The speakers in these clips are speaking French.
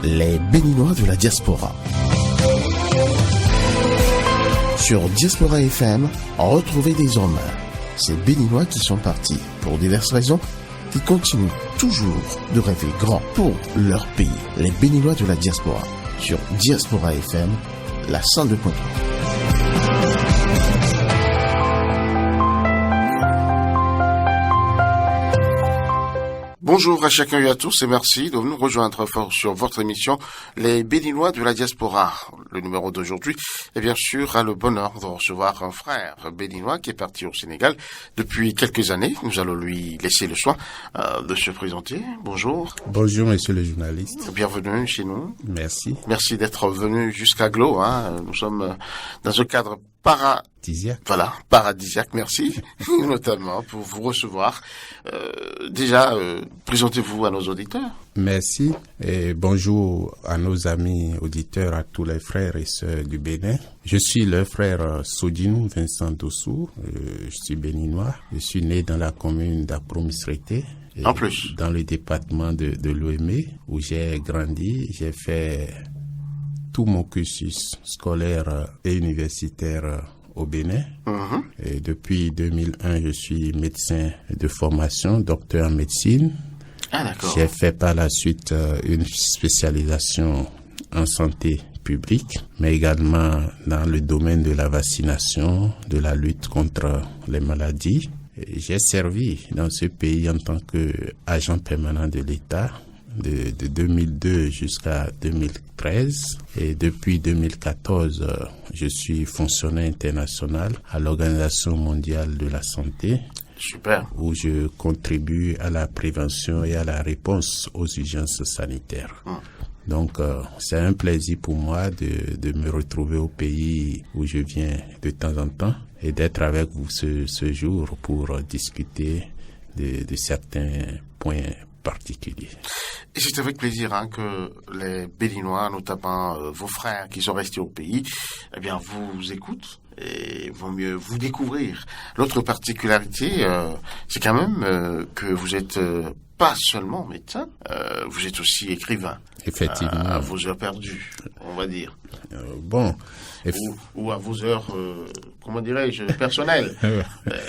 les Béninois de la diaspora. Sur Diaspora FM, retrouvez désormais ces Béninois qui sont partis pour diverses raisons, qui continuent toujours de rêver grand pour leur pays. Les Béninois de la diaspora sur Diaspora FM, la 102.3. Bonjour à chacun et à tous et merci de nous rejoindre fort sur votre émission Les Béninois de la diaspora. Le numéro d'aujourd'hui est bien sûr a le bonheur de recevoir un frère béninois qui est parti au Sénégal depuis quelques années. Nous allons lui laisser le soin de se présenter. Bonjour. Bonjour monsieur le journaliste. Bienvenue chez nous. Merci. Merci d'être venu jusqu'à Glo. Nous sommes dans un cadre paradisiaque. Voilà, paradisiaque, merci, notamment pour vous recevoir. Déjà, présentez-vous à nos auditeurs. Merci et bonjour à nos amis auditeurs, à tous les frères et sœurs du Bénin. Je suis le frère Sodinou Vincent Dossou, je suis béninois. Je suis né dans la commune d'Apro-Misrété. En plus. Dans le département de l'Ouémé, où j'ai grandi, j'ai fait tout mon cursus scolaire et universitaire au Bénin. Et depuis 2001, je suis médecin de formation, docteur en médecine. Ah, d'accord. J'ai fait par la suite une spécialisation en santé publique, mais également dans le domaine de la vaccination, de la lutte contre les maladies. Et j'ai servi dans ce pays en tant qu'agent permanent de l'État de 2002 jusqu'à 2013 et depuis 2014 je suis fonctionnaire international à l'Organisation mondiale de la santé. Super. Où je contribue à la prévention et à la réponse aux urgences sanitaires. Donc c'est un plaisir pour moi de me retrouver au pays où je viens de temps en temps et d'être avec vous ce jour pour discuter de certains points particulier. Et c'est avec plaisir que les Béninois, notamment vos frères qui sont restés au pays, eh bien vous écoutent et vont mieux vous découvrir. L'autre particularité, c'est quand même que vous êtes pas seulement médecin, vous êtes aussi écrivain. Effectivement. À vos heures perdues, on va dire. Ou à vos heures, comment dirais-je, personnelles,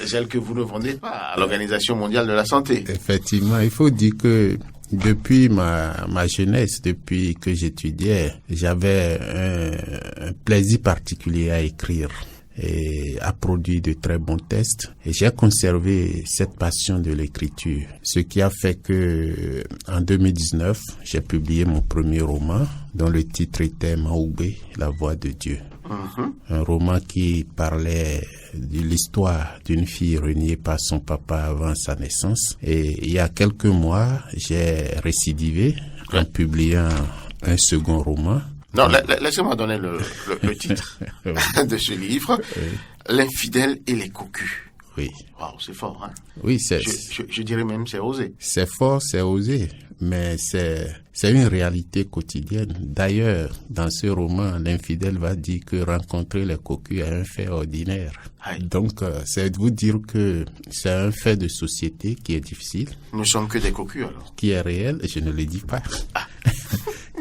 celles que vous ne vendez pas à l'Organisation mondiale de la santé. Effectivement, il faut dire que depuis ma jeunesse, depuis que j'étudiais, j'avais un plaisir particulier à écrire et a produit de très bons textes. Et j'ai conservé cette passion de l'écriture. Ce qui a fait que, en 2019, j'ai publié mon premier roman, dont le titre était Maoubé, la voix de Dieu. Un roman qui parlait de l'histoire d'une fille reniée par son papa avant sa naissance. Et il y a quelques mois, j'ai récidivé en publiant un second roman. Non, laissez-moi donner le titre de ce livre, L'infidèle et les cocus. Oui. Waouh, c'est fort, hein? Oui, je dirais même c'est osé. C'est fort, c'est osé, mais c'est une réalité quotidienne. D'ailleurs, dans ce roman, l'infidèle va dire que rencontrer les cocus est un fait ordinaire. Aïe. Donc, c'est de vous dire que c'est un fait de société qui est difficile. Nous ne sommes que des cocus, alors. Qui est réel, je ne le dis pas.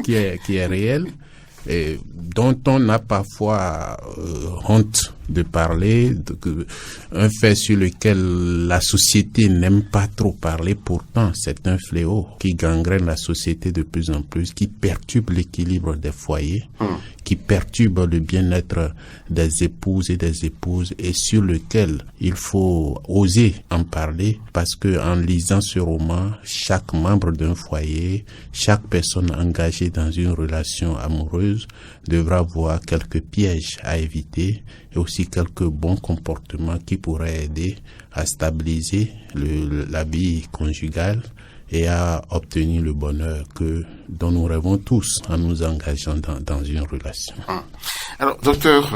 qui est réel. Et dont on a parfois honte de parler, un fait sur lequel la société n'aime pas trop parler. Pourtant, c'est un fléau qui gangrène la société de plus en plus, qui perturbe l'équilibre des foyers, qui perturbe le bien-être des épouses et sur lequel il faut oser en parler parce que en lisant ce roman, chaque membre d'un foyer, chaque personne engagée dans une relation amoureuse devra voir quelques pièges à éviter et aussi quelques bons comportements qui pourraient aider à stabiliser la vie conjugale et à obtenir le bonheur dont nous rêvons tous en nous engageant dans une relation. Alors, docteur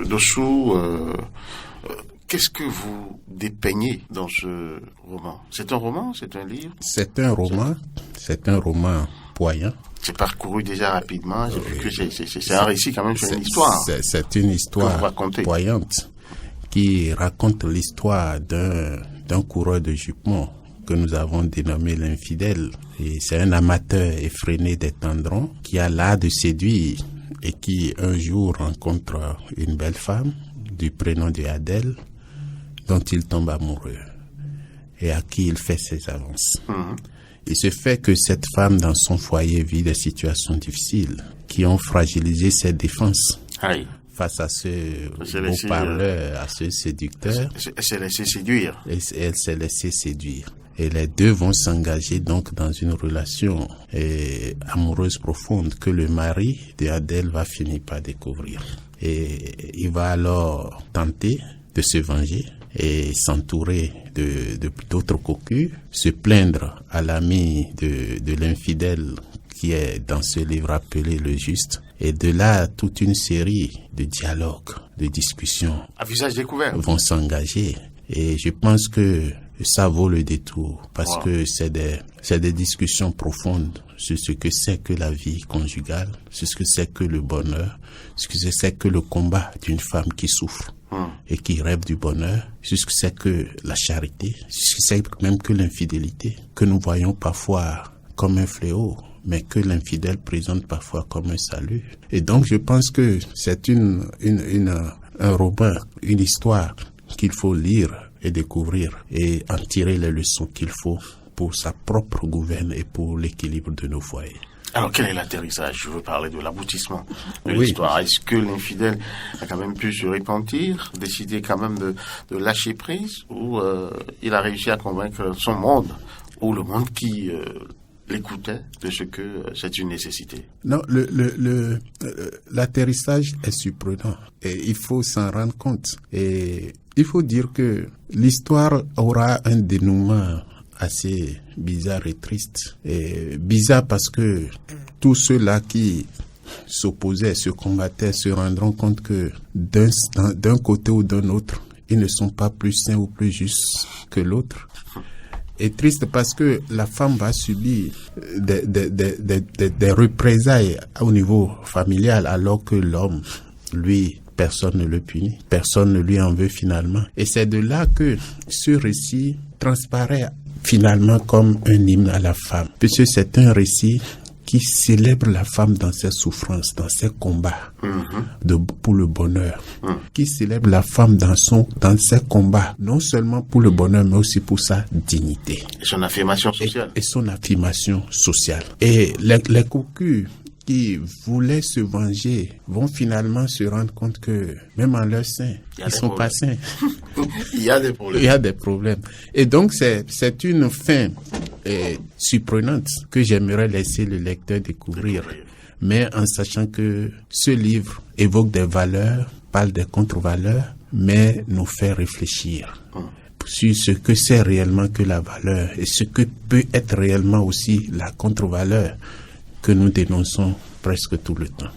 Dossou, qu'est-ce que vous dépeignez dans ce roman? C'est un roman? C'est un livre? C'est un roman poignant. C'est parcouru déjà rapidement. J'ai vu que c'est un récit quand même, c'est une histoire. C'est une histoire poignante qui raconte l'histoire d'un coureur de jupement que nous avons dénommé l'infidèle. Et c'est un amateur effréné des tendrons qui a l'art de séduire et qui un jour rencontre une belle femme du prénom de Adèle dont il tombe amoureux et à qui il fait ses avances. Il se fait que cette femme dans son foyer vit des situations difficiles qui ont fragilisé ses défenses. Aïe. Face à ce beau parleur, à ce séducteur. Elle s'est laissée séduire. Elle s'est laissée séduire. Et les deux vont s'engager donc dans une relation amoureuse profonde que le mari d'Adèle va finir par découvrir. Et il va alors tenter de se venger et s'entourer d'autres cocus, se plaindre à l'ami de l'infidèle qui est dans ce livre appelé Le Juste. Et de là, toute une série de dialogues, de discussions à visage découvert vont s'engager. Et je pense que ça vaut le détour parce que c'est des discussions profondes sur ce que c'est que la vie conjugale, sur ce que c'est que le bonheur, sur ce que c'est que le combat d'une femme qui souffre et qui rêve du bonheur, sur ce que c'est que la charité, sur ce que c'est même que l'infidélité, que nous voyons parfois comme un fléau, mais que l'infidèle présente parfois comme un salut. Et donc je pense que c'est un roman, une histoire qu'il faut lire et découvrir et en tirer les leçons qu'il faut pour sa propre gouverne et pour l'équilibre de nos foyers. Alors, quel est l'atterrissage? Je veux parler de l'aboutissement de l'histoire. Est-ce que l'infidèle a quand même pu se repentir, décider quand même de lâcher prise, ou il a réussi à convaincre son monde, ou le monde qui l'écoutait de ce que c'est une nécessité? Non, l'atterrissage est surprenant et il faut s'en rendre compte. Et il faut dire que l'histoire aura un dénouement assez bizarre et triste. Et bizarre parce que tous ceux-là qui s'opposaient, se combattaient, se rendront compte que d'un côté ou d'un autre, ils ne sont pas plus sains ou plus justes que l'autre. Et triste parce que la femme va subir des représailles au niveau familial alors que l'homme, lui, personne ne le punit, personne ne lui en veut finalement. Et c'est de là que ce récit transparaît finalement comme un hymne à la femme, puisque c'est un récit qui célèbre la femme dans ses souffrances, dans ses combats pour le bonheur, qui célèbre la femme dans ses combats, non seulement pour le bonheur, mais aussi pour sa dignité. Et son affirmation sociale. Et son affirmation sociale. Et les cocus qui voulaient se venger vont finalement se rendre compte que même en leur sein, ils sont pas sains. Il y a des problèmes. Il y a des problèmes. Et donc c'est une fin surprenante que j'aimerais laisser le lecteur découvrir. Mais en sachant que ce livre évoque des valeurs, parle des contre-valeurs, mais nous fait réfléchir sur ce que c'est réellement que la valeur et ce que peut être réellement aussi la contre-valeur que nous dénonçons presque tout le temps.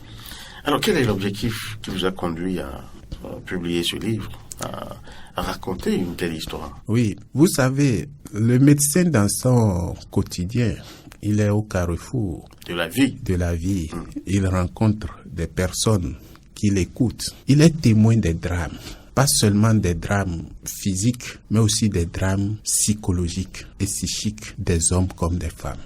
Alors, quel est l'objectif qui vous a conduit à publier ce livre, à raconter une telle histoire? Oui, vous savez, le médecin dans son quotidien, il est au carrefour de la vie. Il rencontre des personnes qui l'écoutent. Il est témoin des drames. Pas seulement des drames physiques, mais aussi des drames psychologiques et psychiques des hommes comme des femmes.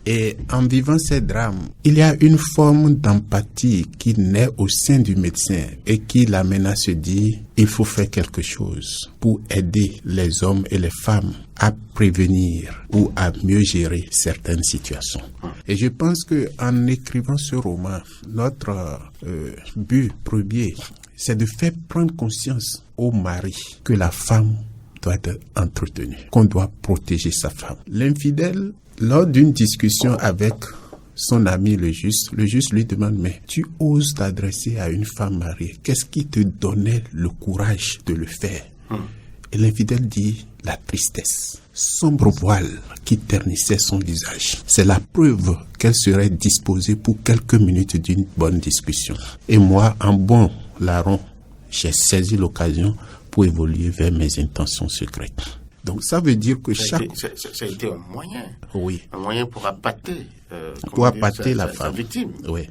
Et en vivant ces drames, il y a une forme d'empathie qui naît au sein du médecin et qui l'amène à se dire il faut faire quelque chose pour aider les hommes et les femmes à prévenir ou à mieux gérer certaines situations. Et je pense que en écrivant ce roman, notre but premier, c'est de faire prendre conscience au mari que la femme doit être entretenue, qu'on doit protéger sa femme. L'infidèle, lors d'une discussion avec son ami le juste lui demande, mais tu oses t'adresser à une femme mariée, qu'est-ce qui te donnait le courage de le faire? Et l'infidèle dit, la tristesse, sombre voile qui ternissait son visage. C'est la preuve qu'elle serait disposée pour quelques minutes d'une bonne discussion. Et moi, en bon larron, j'ai saisi l'occasion pour évoluer vers mes intentions secrètes. Donc ça veut dire que ça a été un moyen. Oui. Un moyen pour appâter. La femme. Victime. Oui.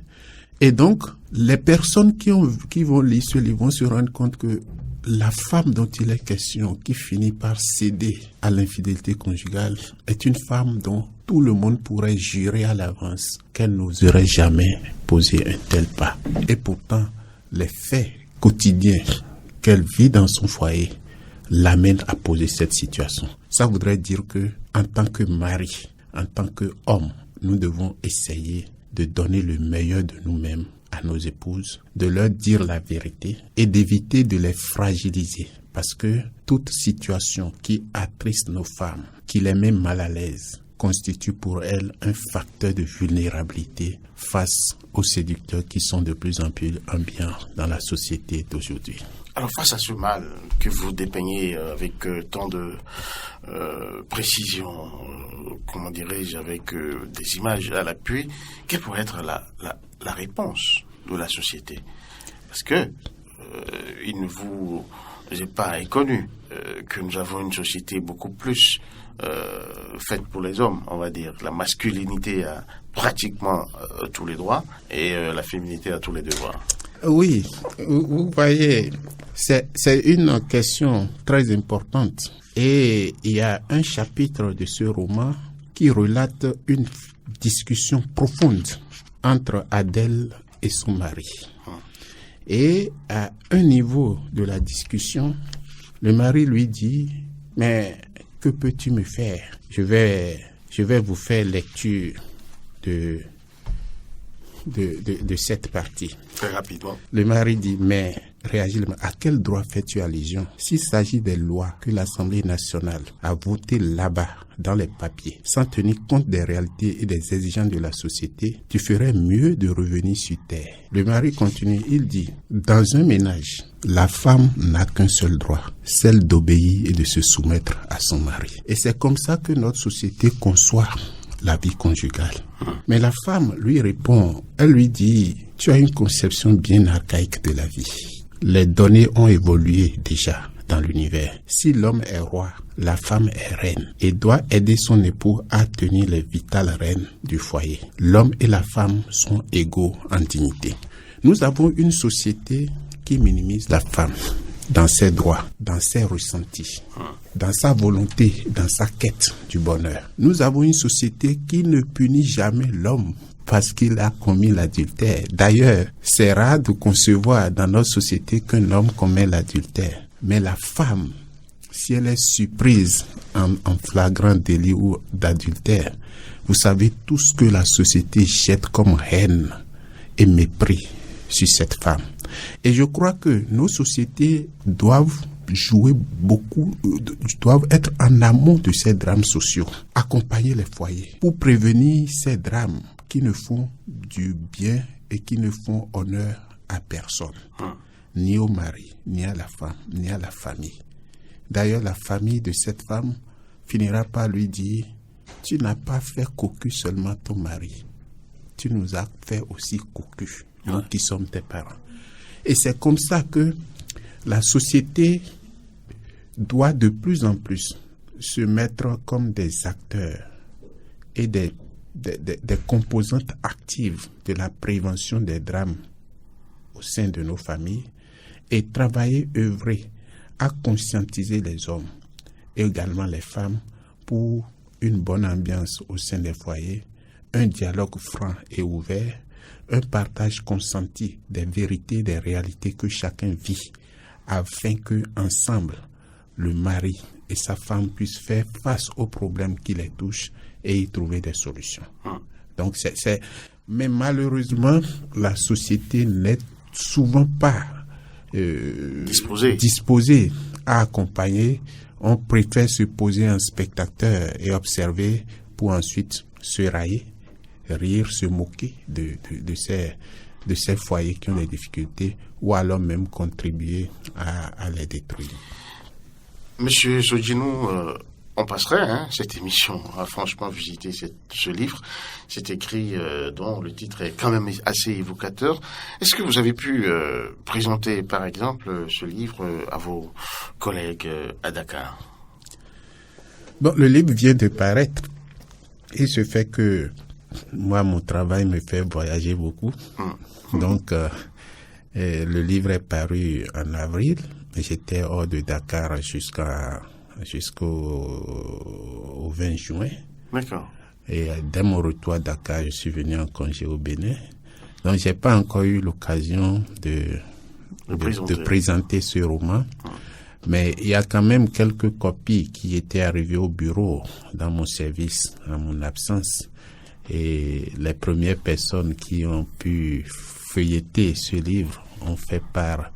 Et donc, les personnes qui vont lire ce livre vont se rendre compte que la femme dont il est question, qui finit par céder à l'infidélité conjugale, est une femme dont tout le monde pourrait jurer à l'avance qu'elle n'oserait jamais poser un tel pas. Et pourtant, les faits quotidiens qu'elle vit dans son foyer l'amènent à poser cette situation. Ça voudrait dire que, en tant que mari, en tant qu'homme, nous devons essayer de donner le meilleur de nous-mêmes à nos épouses, de leur dire la vérité et d'éviter de les fragiliser. Parce que toute situation qui attriste nos femmes, qui les met mal à l'aise, constitue pour elles un facteur de vulnérabilité face aux séducteurs qui sont de plus en plus ambiants dans la société d'aujourd'hui. Alors face à ce mal que vous dépeignez avec tant de précision, comment dirais-je, avec des images à l'appui, quelle pourrait être la réponse de la société? Parce que il ne vous est pas inconnu que nous avons une société beaucoup plus faite pour les hommes, on va dire. La masculinité a pratiquement tous les droits et la féminité a tous les devoirs. Oui, vous voyez, c'est une question très importante. Et il y a un chapitre de ce roman qui relate une discussion profonde entre Adèle et son mari. Et à un niveau de la discussion, le mari lui dit « Mais que peux-tu me faire ? Je vais vous faire lecture de cette partie. » Très rapidement. Le mari dit « Mais réagit, à quel droit fais-tu allusion ? S'il s'agit des lois que l'Assemblée nationale a votées là-bas, dans les papiers, sans tenir compte des réalités et des exigences de la société, tu ferais mieux de revenir sur terre. » Le mari continue, il dit « Dans un ménage, la femme n'a qu'un seul droit, celle d'obéir et de se soumettre à son mari. » Et c'est comme ça que notre société conçoit la vie conjugale. Mais la femme lui répond, elle lui dit « Tu as une conception bien archaïque de la vie. Les données ont évolué déjà dans l'univers. Si l'homme est roi, la femme est reine et doit aider son époux à tenir les vitales rênes du foyer. L'homme et la femme sont égaux en dignité. » Nous avons une société qui minimise la femme dans ses droits, dans ses ressentis, dans sa volonté, dans sa quête du bonheur. Nous avons une société qui ne punit jamais l'homme parce qu'il a commis l'adultère. D'ailleurs, c'est rare de concevoir dans notre société qu'un homme commet l'adultère. Mais la femme, si elle est surprise en flagrant délit ou d'adultère, vous savez tout ce que la société jette comme haine et mépris sur cette femme. Et je crois que nos sociétés doivent doivent être en amont de ces drames sociaux, accompagner les foyers pour prévenir ces drames qui ne font du bien et qui ne font honneur à personne, ni au mari, ni à la femme, ni à la famille. D'ailleurs, la famille de cette femme finira par lui dire « Tu n'as pas fait cocu seulement ton mari, tu nous as fait aussi cocu, nous qui sommes tes parents. » Et c'est comme ça que la société doit de plus en plus se mettre comme des acteurs et des composantes actives de la prévention des drames au sein de nos familles et travailler, œuvrer à conscientiser les hommes et également les femmes pour une bonne ambiance au sein des foyers, un dialogue franc et ouvert, un partage consenti des vérités, des réalités que chacun vit, afin que ensemble le mari et sa femme puissent faire face aux problèmes qui les touchent et y trouver des solutions. Donc mais malheureusement, la société n'est souvent pas disposée à accompagner. On préfère se poser en spectateur et observer pour ensuite se railler, rire, se moquer de ces foyers qui ont des difficultés ou alors même contribuer à les détruire. Monsieur Sodjinou, on passerait cette émission à franchement visiter ce livre. C'est écrit dont le titre est quand même assez évocateur. Est-ce que vous avez pu présenter par exemple ce livre à vos collègues à Dakar? Bon, le livre vient de paraître. Il se fait que moi, mon travail me fait voyager beaucoup. Donc, le livre est paru en avril. J'étais hors de Dakar jusqu'au 20 juin. D'accord. Et dès mon retour à Dakar, je suis venu en congé au Bénin. Donc, j'ai pas encore eu l'occasion de présenter ce roman. Mais il y a quand même quelques copies qui étaient arrivées au bureau dans mon service, en mon absence. Et les premières personnes qui ont pu feuilleter ce livre ont fait part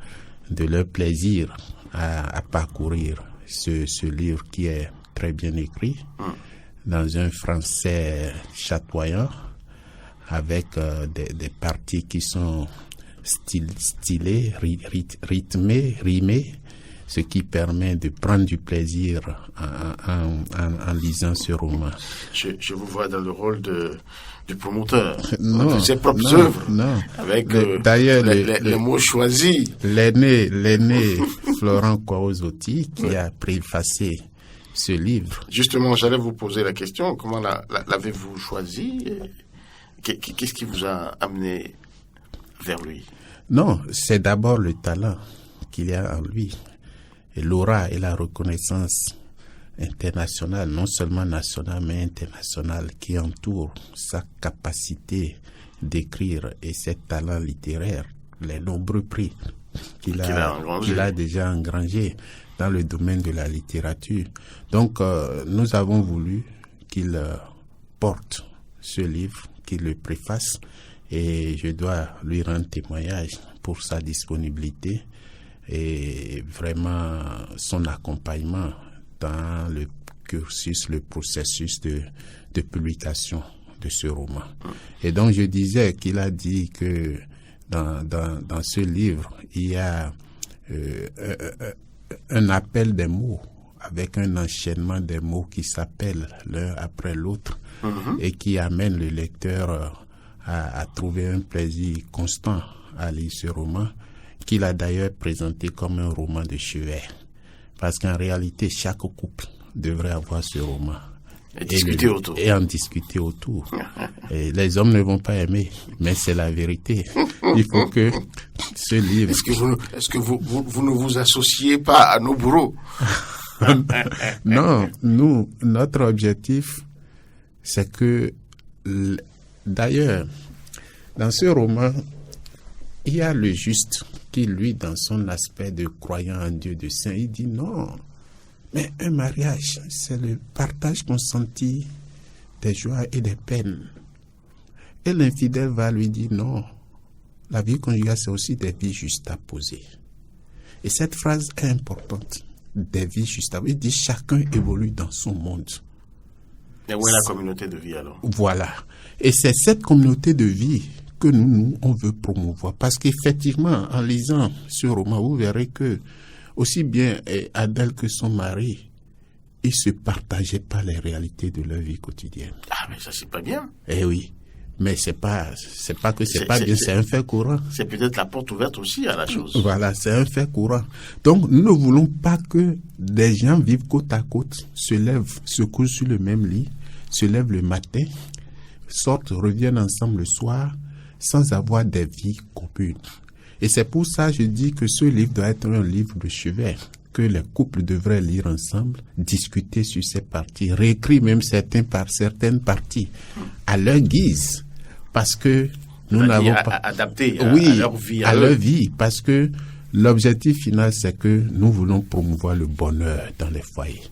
de leur plaisir à parcourir ce livre qui est très bien écrit, dans un français chatoyant, avec des parties qui sont stylées, rythmées, rimées, ce qui permet de prendre du plaisir en lisant ce roman. Je vous vois dans le rôle du promoteur de ses propres œuvres, avec d'ailleurs les mots choisis. L'aîné Florent Kwaozotti qui a préfacé ce livre. Justement, j'allais vous poser la question, comment l'avez-vous choisi? Qu'est-ce qui vous a amené vers lui? Non, c'est d'abord le talent qu'il y a en lui. Et l'aura et la reconnaissance internationale, non seulement nationale, mais internationale, qui entoure sa capacité d'écrire et ses talents littéraires, les nombreux prix qu'il a déjà engrangés dans le domaine de la littérature. Donc, nous avons voulu qu'il porte ce livre, qu'il le préface, et je dois lui rendre témoignage pour sa disponibilité et vraiment son accompagnement dans le cursus, le processus de publication de ce roman. Et donc je disais qu'il a dit que dans ce livre, il y a un appel des mots avec un enchaînement des mots qui s'appellent l'un après l'autre et qui amène le lecteur à trouver un plaisir constant à lire ce roman, qu'il a d'ailleurs présenté comme un roman de chevet. Parce qu'en réalité, chaque couple devrait avoir ce roman. Et en discuter autour. Et les hommes ne vont pas aimer, mais c'est la vérité. Il faut que ce livre... Est-ce que vous ne vous associez pas à nos bourreaux? Non, notre objectif, c'est que... D'ailleurs, dans ce roman, il y a le juste qui, lui, dans son aspect de croyant en Dieu, de saint, il dit non, mais un mariage, c'est le partage consenti des joies et des peines. Et l'infidèle va lui dire non, la vie conjugale, c'est aussi des vies justes à poser. Et cette phrase est importante, des vies justes à poser. Il dit chacun évolue dans son monde. Et où est la communauté de vie alors? Voilà. Et c'est cette communauté de vie que nous, on veut promouvoir. Parce qu'effectivement, en lisant ce roman, vous verrez que aussi bien Adèle que son mari, ils se partageaient pas les réalités de leur vie quotidienne. Ah, mais ça, c'est pas bien. Eh oui. Mais c'est pas que c'est pas bien, c'est un fait courant. C'est peut-être la porte ouverte aussi à la chose. Voilà, c'est un fait courant. Donc, nous ne voulons pas que des gens vivent côte à côte, se lèvent, se couchent sur le même lit, se lèvent le matin, sortent, reviennent ensemble le soir, sans avoir des vies communes. Et c'est pour ça que je dis que ce livre doit être un livre de chevet, que les couples devraient lire ensemble, discuter sur ces parties, réécrire même certaines parties à leur guise, parce que nous n'avons pas adapté à leur vie, à leur vie, parce que l'objectif final, c'est que nous voulons promouvoir le bonheur dans les foyers,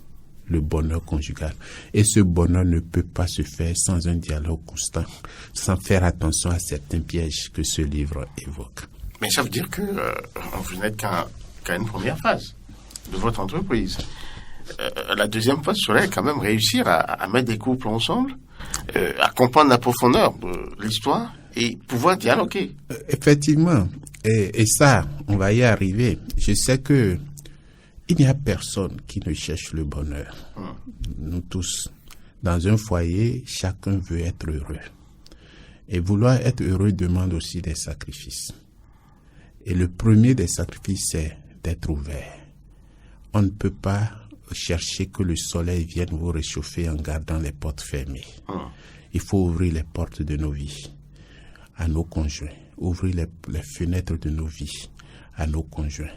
le bonheur conjugal. Et ce bonheur ne peut pas se faire sans un dialogue constant, sans faire attention à certains pièges que ce livre évoque. Mais ça veut dire que vous n'êtes qu'à une première phase de votre entreprise. La deuxième phase serait quand même réussir à mettre des couples ensemble, à comprendre la profondeur de l'histoire et pouvoir dialoguer. Effectivement. Et ça, on va y arriver. Je sais que il n'y a personne qui ne cherche le bonheur. Nous tous, dans un foyer, chacun veut être heureux. Et vouloir être heureux demande aussi des sacrifices. Et le premier des sacrifices, c'est d'être ouvert. On ne peut pas chercher que le soleil vienne vous réchauffer en gardant les portes fermées. Il faut ouvrir les portes de nos vies à nos conjoints, ouvrir les fenêtres de nos vies à nos conjoints,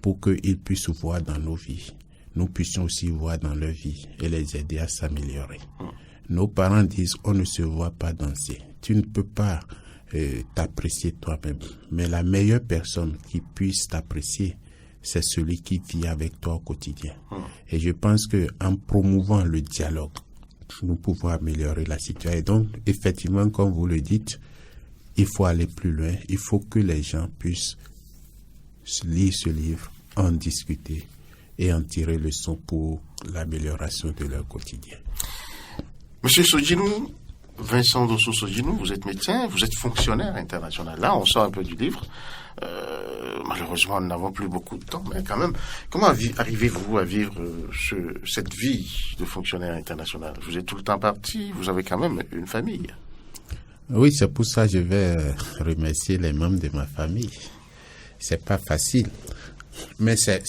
pour qu'ils puissent voir dans nos vies. Nous puissions aussi voir dans leur vie et les aider à s'améliorer. Nos parents disent, on ne se voit pas danser. Tu ne peux pas t'apprécier toi-même. Mais la meilleure personne qui puisse t'apprécier, c'est celui qui vit avec toi au quotidien. Et je pense que en promouvant le dialogue, nous pouvons améliorer la situation. Et donc, effectivement, comme vous le dites, il faut aller plus loin. Il faut que les gens puissent lire ce livre, en discuter et en tirer leçon pour l'amélioration de leur quotidien. Monsieur Sodjinou, Vincent Dosso Sodjinou, vous êtes médecin, vous êtes fonctionnaire international. Là, on sort un peu du livre. Malheureusement, nous n'avons plus beaucoup de temps, mais quand même, comment arrivez-vous à vivre cette vie de fonctionnaire international? Vous êtes tout le temps parti, vous avez quand même une famille. Oui, c'est pour ça que je vais remercier les membres de ma famille. C'est pas facile, mais c'est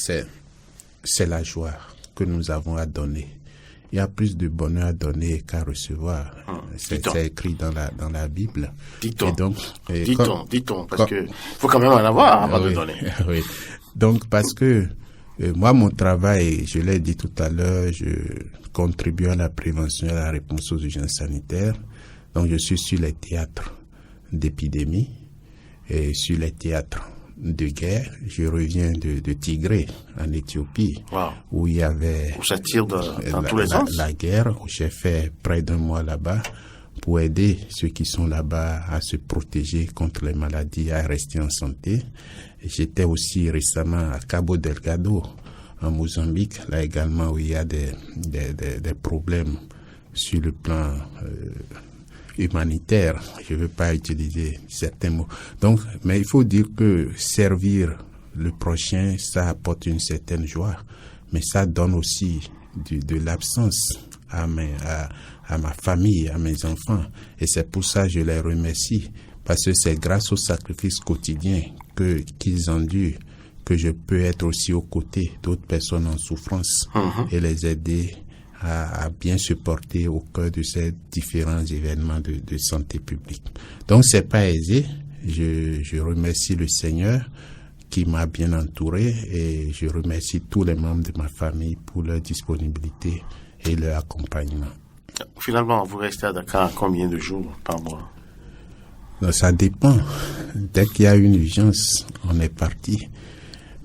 la joie que nous avons à donner. Il y a plus de bonheur à donner qu'à recevoir. C'est écrit dans la Bible. Dit-on, parce que faut quand même en avoir avant de donner. Oui. Donc, parce que moi, mon travail, je l'ai dit tout à l'heure, je contribue à la prévention et à la réponse aux urgences sanitaires. Donc, je suis sur les théâtres d'épidémie et sur les théâtres de guerre. Je reviens de Tigré, en Éthiopie, où il y avait où ça tire dans tous les sens. La guerre, où j'ai fait près d'un mois là-bas pour aider ceux qui sont là-bas à se protéger contre les maladies, à rester en santé. J'étais aussi récemment à Cabo Delgado, en Mozambique, là également où il y a des problèmes sur le plan humanitaire. Je ne veux pas utiliser certains mots. Donc, mais il faut dire que servir le prochain, ça apporte une certaine joie, mais ça donne aussi de l'absence à ma famille, à mes enfants. Et c'est pour ça que je les remercie, parce que c'est grâce au sacrifice quotidien qu'ils endurent que je peux être aussi aux côtés d'autres personnes en souffrance et les aider à bien se porter au cœur de ces différents événements de santé publique. Donc, c'est pas aisé. Je remercie le Seigneur qui m'a bien entouré et je remercie tous les membres de ma famille pour leur disponibilité et leur accompagnement. Finalement, vous restez à Dakar combien de jours par mois? Donc, ça dépend. Dès qu'il y a une urgence, on est parti.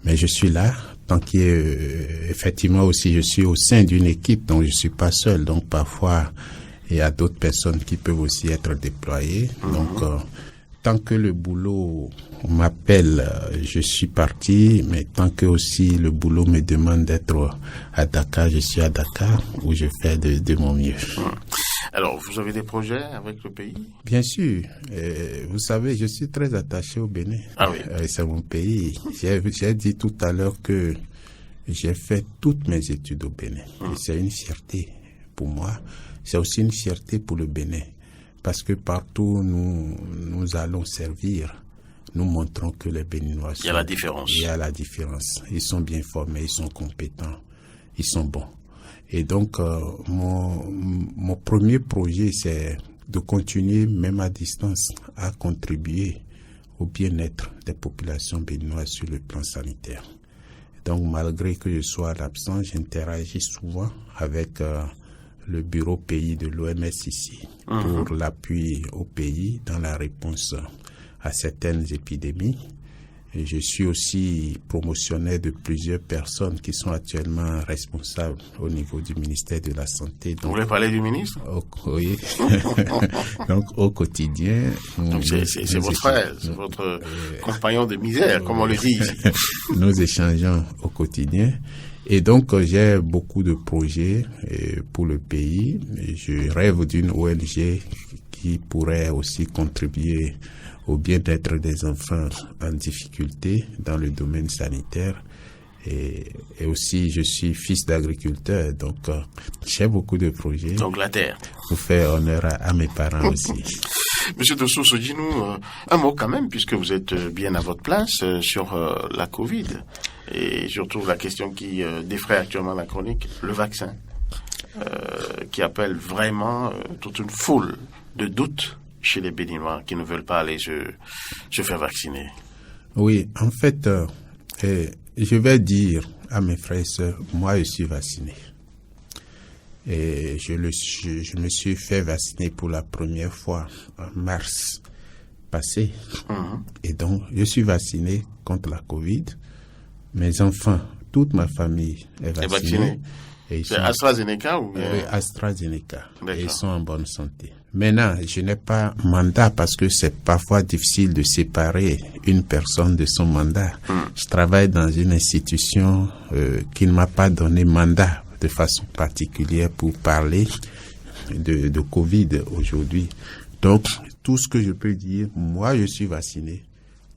Mais je suis là. Tant qu'il y a, effectivement aussi, je suis au sein d'une équipe, donc je suis pas seul. Donc parfois, il y a d'autres personnes qui peuvent aussi être déployées. Donc, tant que le boulot m'appelle, je suis parti, mais tant que aussi le boulot me demande d'être à Dakar, je suis à Dakar, où je fais de mon mieux. Alors, vous avez des projets avec le pays? Bien sûr. Vous savez, je suis très attaché au Bénin. Ah oui. C'est mon pays. J'ai dit tout à l'heure que j'ai fait toutes mes études au Bénin. Et c'est une fierté pour moi. C'est aussi une fierté pour le Bénin. Parce que partout nous allons servir, nous montrons que les Béninois il y a la différence. Il y a la différence. Ils sont bien formés, ils sont compétents, ils sont bons. Et donc, mon premier projet, c'est de continuer, même à distance, à contribuer au bien-être des populations béninoises sur le plan sanitaire. Donc, malgré que je sois à l'absence, j'interagis souvent avec le bureau pays de l'OMS ici pour l'appui au pays dans la réponse à certaines épidémies. Et je suis aussi promotionnaire de plusieurs personnes qui sont actuellement responsables au niveau du ministère de la Santé. Donc, vous voulez parler du ministre? Oui. Donc, au quotidien. Donc, c'est votre frère, c'est votre compagnon de misère, comme on le dit ici. Nous échangeons au quotidien. Et donc, j'ai beaucoup de projets pour le pays. Et je rêve d'une ONG qui pourrait aussi contribuer au bien-être des enfants en difficulté dans le domaine sanitaire. Et aussi, je suis fils d'agriculteur, donc j'ai beaucoup de projets. Donc la terre. Pour faire honneur à mes parents aussi. Monsieur Dosso Sodjinou, un mot quand même, puisque vous êtes bien à votre place, sur la Covid. Et surtout la question qui défraie actuellement la chronique, le vaccin, qui appelle vraiment toute une foule de doutes chez les Béninois qui ne veulent pas aller se faire vacciner. Oui, en fait, je vais dire à mes frères et sœurs, moi je suis vacciné. Et je me suis fait vacciner pour la première fois en mars passé. Et donc, je suis vacciné contre la Covid. Mes enfants, toute ma famille est vaccinée. C'est AstraZeneca ou bien... Oui, AstraZeneca. Et ils sont en bonne santé. Maintenant, je n'ai pas mandat parce que c'est parfois difficile de séparer une personne de son mandat. Je travaille dans une institution qui ne m'a pas donné mandat de façon particulière pour parler de Covid aujourd'hui. Donc, tout ce que je peux dire, moi je suis vacciné,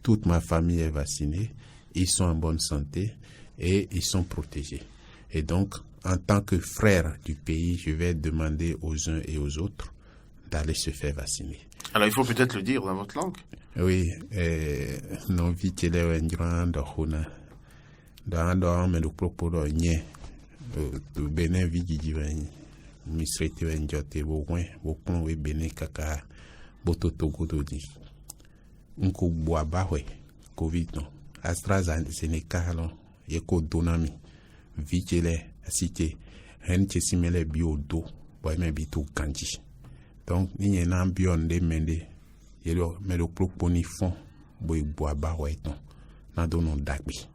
toute ma famille est vaccinée, ils sont en bonne santé et ils sont protégés. Et donc, en tant que frère du pays, je vais demander aux uns et aux autres d'aller se faire vacciner. Alors, il faut peut-être le dire dans votre langue. Oui, non vite les wendran de hona, dans me le propos de nye, de Bénin vidi divin, misrete wenjote wokon we Bénin kaka boto togo dodi, unko boabahwe Covid non, AstraZeneca non, yeko donami, vigile asite, henche simele biodo, boyme bitu kanji. Donc, il y a un ambiance de mende, il y a le propos ni fond, boy boabahwe non, n'a donon dagbi.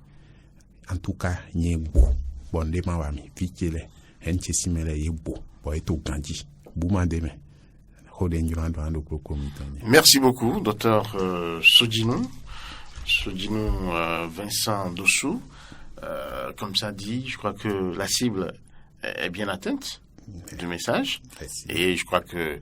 En tout cas, il y a beau. Bon, de ma wami, vigile, henche simele yebo, boy to kanji, bouma deme. Merci beaucoup, docteur Sodinou Vincent Dossou. Comme ça dit, je crois que la cible est bien atteinte du message. Et je crois que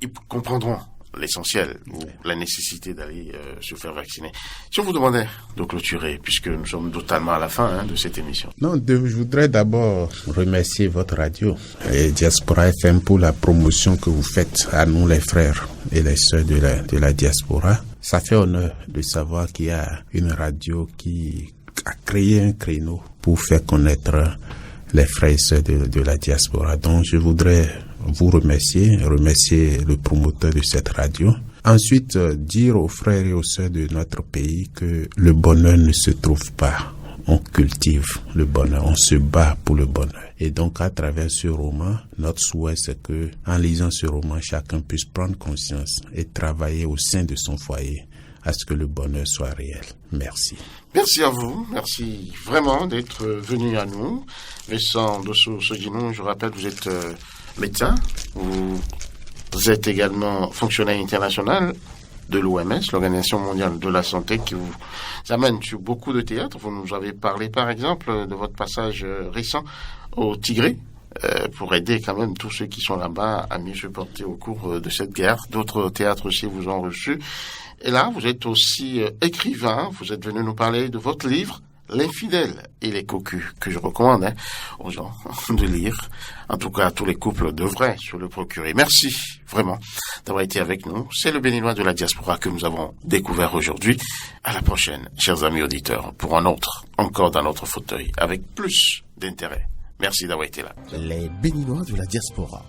ils comprendront l'essentiel ou la nécessité d'aller se faire vacciner. Si on vous demandait de clôturer, puisque nous sommes totalement à la fin de cette émission. Non, je voudrais d'abord remercier votre radio et Diaspora FM pour la promotion que vous faites à nous les frères et les sœurs de la diaspora. Ça fait honneur de savoir qu'il y a une radio qui a créé un créneau pour faire connaître les frères et sœurs de la diaspora. Donc je voudrais vous remercier le promoteur de cette radio. Ensuite, dire aux frères et aux sœurs de notre pays que le bonheur ne se trouve pas. On cultive le bonheur, on se bat pour le bonheur. Et donc, à travers ce roman, notre souhait, c'est que, en lisant ce roman, chacun puisse prendre conscience et travailler au sein de son foyer à ce que le bonheur soit réel. Merci. Merci à vous. Merci vraiment d'être venu à nous. Vincent Dossou Sodinou, je rappelle, vous êtes médecin. Vous êtes également fonctionnaire international de l'OMS, l'Organisation mondiale de la santé, qui vous amène sur beaucoup de théâtres. Vous nous avez parlé, par exemple, de votre passage récent au Tigré, pour aider quand même tous ceux qui sont là-bas à mieux se porter au cours de cette guerre. D'autres théâtres aussi vous ont reçu. Et là, vous êtes aussi écrivain. Vous êtes venu nous parler de votre livre, L'infidèle et les cocus, que je recommande aux gens de lire. En tout cas, tous les couples devraient se le procurer. Merci vraiment d'avoir été avec nous. C'est le Béninois de la diaspora que nous avons découvert aujourd'hui. À la prochaine, chers amis auditeurs, pour un autre, encore dans notre fauteuil, avec plus d'intérêt. Merci d'avoir été là. Les Béninois de la diaspora.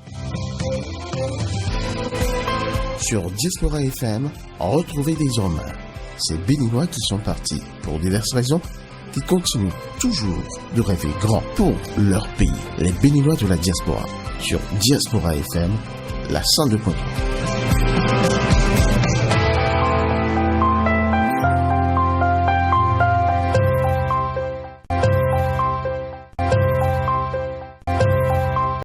Sur Diaspora FM, retrouvez des hommes. Ces Béninois qui sont partis pour diverses raisons, qui continuent toujours de rêver grand pour leur pays. Les Béninois de la diaspora. Sur Diaspora FM, la 102.3.